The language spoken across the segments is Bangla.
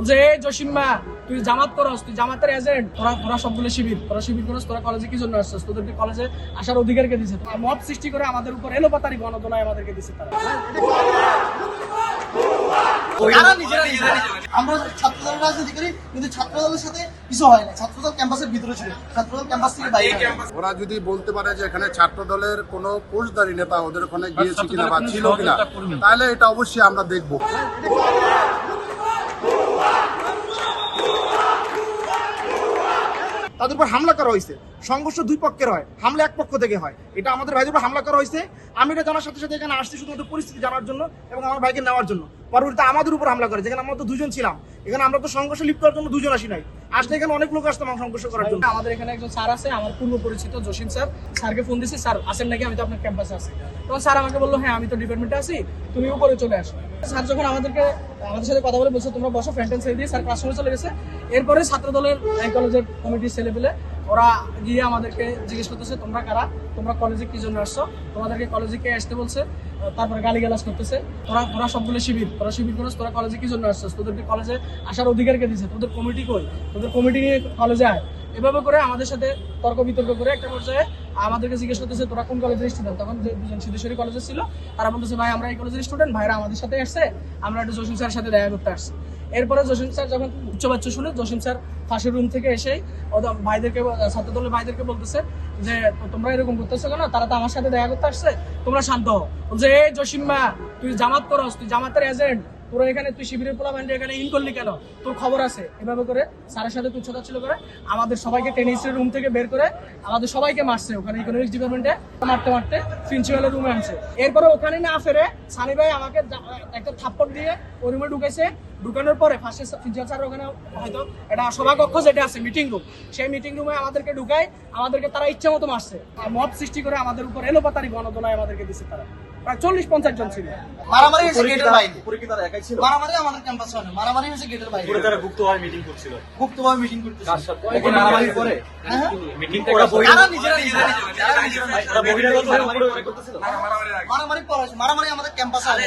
যে এই জসিম্মা তুই জামাত করস, তুই জামাতের এজেন্ট, তোরা সবগুলো শিবির করস, তোরা কলেজে কি জন্য আসছিস? তোদেরকে কলেজে আসার অধিকার কে দিছে? মব সৃষ্টি করে আমাদের উপর এলোপাতারি গণদোলায় আমাদেরকে দিছে তারা। আমরা ছাত্রদল রাজনীতি করি, কিন্তু ছাত্রদলের সাথে কিছু হয় না। ছাত্রদল ক্যাম্পাসের ভিতরে ছিল, ছাত্রদল ক্যাম্পাস থেকে বাইরে। ওরা যদি বলতে পারে যে এখানে ছাত্রদলের কোনো পোস্টধারী নেতা ওদের ওখানে গিয়েছে কিনা বা ছিল কিনা, তাহলে এটা অবশ্যই আমরা দেখবো। তাদের উপর হামলা করা হয়েছে। সংঘর্ষ দুই পক্ষের হয়, হামলা এক পক্ষ থেকে হয়। এটা আমাদের ভাইদের উপর হামলা করা হয়েছে। আমি এটা জানার সাথে সাথে এখানে আসছি শুধুমাত্র পরিস্থিতি জানার জন্য এবং আমার ভাইকে নেওয়ার জন্য। পরবর্তীতে আমাদের উপর হামলা করে, যেখানে আমরা তো দুজন ছিলাম। এখানে আমরা তো সংঘর্ষে লিপ্ত হওয়ার জন্য দুজন আসি নাই, আসলে এখানে অনেক লোক আসতাম সংঘর্ষ করার জন্য। আমাদের এখানে একজন স্যার আছে, আমার পূর্ব পরিচিত জসিম স্যার। স্যারকে ফোন দিছি, স্যার আসেন নাকি, আমি তো আপনার ক্যাম্পাসে আছি। তখন স্যার আমাকে বললো হ্যাঁ আমি তো ডিপার্টমেন্টে আছি, তুমি উপরে চলে আসো। স্যার যখন আমাদের সাথে কথা বলে বলছে তোমরা বসো, ফ্যান্টেন ছেড়ে দিয়ে স্যার ক্লাসরুমে চলে গেছে। এরপরে ছাত্র দলের কলেজের কমিটির ছেলেপেলে ওরা গিয়ে আমাদেরকে জিজ্ঞেস করতেছে তোমরা কারা, তোমরা কলেজে কি জন্য আসছো, তোমাদেরকে কলেজে কে আসতে বলছে। তারপরে গালিগালাজ করতেছে, তোরা সবগুলো শিবির করস, তোরা কলেজে কি জন্য আসছিস? তোদেরকে কলেজে আসার অধিকার কে দিছে? তোদের কমিটি কই? তোদের কমিটি নিয়ে কলেজে আয়। এভাবে করে আমাদের সাথে তর্ক বিতর্ক করে একটা পর্যায়ে আমাদেরকে জিজ্ঞেস করতেছে তোরা কোন কলেজের স্টুডেন্ট। তখন দুজন সিদ্ধেশ্বরী কলেজে ছিল, তারা বলতেছে ভাই আমরা এই কলেজের স্টুডেন্ট, ভাইরা আমাদের সাথে আসছে, আমরা একটু জসিম স্যারের সাথে দেখা করতে আসছি। এরপরে জসিম স্যার যখন উচ্চবাচ্য শুনে, জসিম স্যার ফাঁসির রুম থেকে এসেই ভাইদেরকে, ছাত্রদলের ভাইদেরকে বলতেছে যে তোমরা এরকম করতেছো কেন, তারা তো আমার সাথে দেখা করতে আসছে, তোমরা শান্ত হও। বলছে এই জসিম্মা তুই জামাত করস, তুই জামাতের এজেন্ট, তোরা এখানে তুই শিবিরের পোলা ব্যান্ডে এখানে ইন করলি কেন, তোর খবর আছে। এভাবে করে স্যারের সাথে তুচ্ছতাচ্ছিল্য করে আমাদের সবাইকে টেনিসের রুম থেকে বের করে আমাদের সবাইকে মারছে। ওখানে ইকোনমিক্স ডিপার্টমেন্টে মারতে প্রিন্সিপালের রুমে আনছে। এরপরে ওখানে না ফেরে সানি ভাই আমাকে একটা থাপ্পড় দিয়ে ওই রুমে ঢুকেছে। ঢুকানোর পরে ফার্স্টে প্রিন্সিপাল স্যার ওখানে হয়তো এটা সভাকক্ষ যেটা আছে মিটিং রুম, সেই মিটিং রুমে আমাদেরকে ঢুকায়, আমাদেরকে তারা ইচ্ছা মতো মারছে। মব সৃষ্টি করে আমাদের উপর এলোপাতারি গণদোলায় আমাদেরকে দিচ্ছে তারা। প্রায় 40-50 জন ছিল। মারামারি হয়েছে গেটের বাইরে, মারামারি আমাদের ক্যাম্পাসে হয় না, মারামারি হয়েছে গেটের বাইরে। তারা গুপ্তভাবে মিটিং করছিল, মিটিং করতেছে। মারামারি করে মিটিংটা মারামারি আমাদের ক্যাম্পাসে হয় না,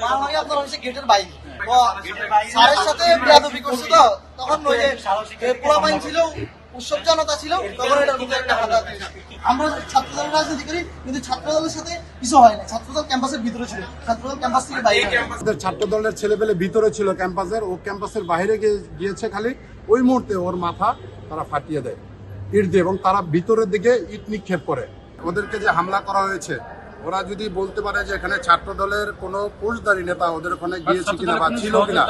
মারামারি আপনার হয়েছে গেটের বাইরে। স্যারের সাথে বেয়াদবি করছে, তো তখন ওই যে পোলাপাইন ছিল, উৎসব জনতা ছিল, তখন এটার মধ্যে একটা হাত। আমরা ছাত্রদল রাজনীতি করি, কিন্তু ছাত্রদলের সাথে কিছু হয় না। ছাত্রদল ক্যাম্পাসের ভিতরে ছিল, ছাত্রদল ক্যাম্পাস থেকে বাইরে। ছাত্রদলের ছেলেপেলে ভিতরে ছিল ক্যাম্পাসের, ও ক্যাম্পাসের বাইরে গিয়েছে খালি ওই মুহূর্তে ওর মাথা তারা ফাটিয়ে দেয় ইট দিয়ে, এবং তারা ভিতরের দিকে ইট নিক্ষেপ করে। ওদেরকে যে হামলা করা হয়েছে, ওরা যদি বলতে পারে যে এখানে ছাত্রদলের কোনো পোস্টধারী নেতা ওদের ওখানে গিয়েছে কিনা বা ছিল কিনা,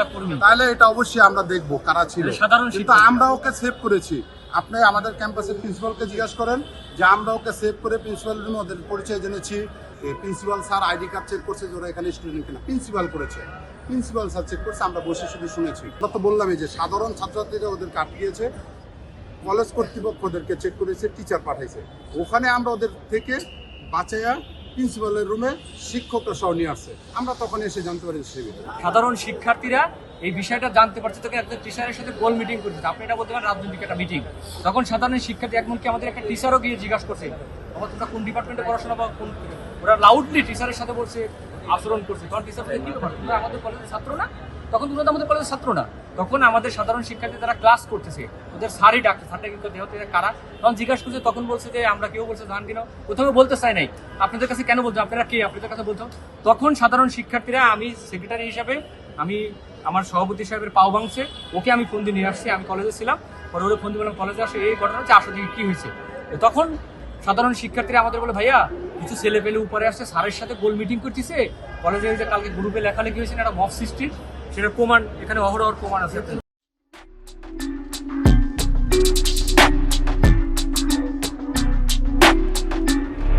তাহলে এটা অবশ্যই আমরা দেখবো কারা ছিল। কিন্তু আমরা ওকে সেভ করেছি। আপনি আমাদের ক্যাম্পাসের প্রিন্সিপালকে জিজ্ঞাসা করেন যে আমরা ওকে সেভ করে প্রিন্সিপাল রুমে ওদের পরিচয় জেনেছি। Principal sir ID card check করছে যে ওরা এখানে স্টুডেন্ট কিনা, প্রিন্সিপাল করেছে, প্রিন্সিপাল স্যার চেক করছে, আমরা বসে শুধু শুনেছি। আমরা তো বললামই যে সাধারণ ছাত্রছাত্রীরা ওদের কাট দিয়েছে, কলেজ কর্তৃপক্ষ ওদেরকে চেক করেছে, টিচার পাঠাইছে। ওখানে আমরা ওদের থেকে বাঁচাইয়া প্রিন্সিপালের রুমে শিক্ষকরা সহ নিয়ে আসছে। আমরা তখন এসে জানতে পারি সাধারণ শিক্ষার্থীরা এই বিষয়টা জানতে পারছে, তোকে একটা টিচারের সাথে গোল মিটিং করছে, আপনি এটা বলতে পারেন রাজনৈতিক একটা মিটিং। তখন সাধারণ শিক্ষার্থী এমনকি আমাদের একটা টিচারও গিয়ে জিজ্ঞাসা করছে তোমরা কোন ডিপার্টমেন্টে পড়াশোনা বা কোন, ওরা লাউডলি টিচারের সাথে বলছে, আচরণ করছে। তখন টিচার কি ব্যাপার, তোমরা আমাদের কলেজের ছাত্র না? তখন তোমরা তো আমাদের কলেজের ছাত্র না। তখন আমাদের সাধারণ শিক্ষার্থী তারা ক্লাস করতেছে, ওদের স্যারই ডাকছে, স্যারটা কিন্তু দেহ থেকে কারা, তখন জিজ্ঞাসা করছে, তখন বলছে যে আমরা কেউ বলছে ধান কিনো, কোথাও বলতে চাই নাই, আপনাদের কাছে কেন বলছো, আপনারা কে, আপনাদের কাছে বলছো। তখন সাধারণ শিক্ষার্থীরা, আমি সেক্রেটারি হিসাবে, আমি আমার সভাপতি সাহেবের পাও ভাঙছে, ওকে আমি ফোন দিয়ে নিয়ে আসছি, আমি কলেজে ছিলাম, পরে ওরা ফোন দিয়ে বললাম কলেজে আসে, এই ঘটনা হচ্ছে, আসলে কি হয়েছে। তখন সাধারণ শিক্ষার্থীরা আমাদের বলে ভাইয়া কিছু ছেলে পেলে উপরে আসছে, স্যারের সাথে গোল মিটিং করতেছে, কলেজে যে কালকে গ্রুপে লেখালেখি হয়েছে একটা মব সৃষ্টির, সেটা প্রমাণ এখানে অহরহ প্রমাণ আছে।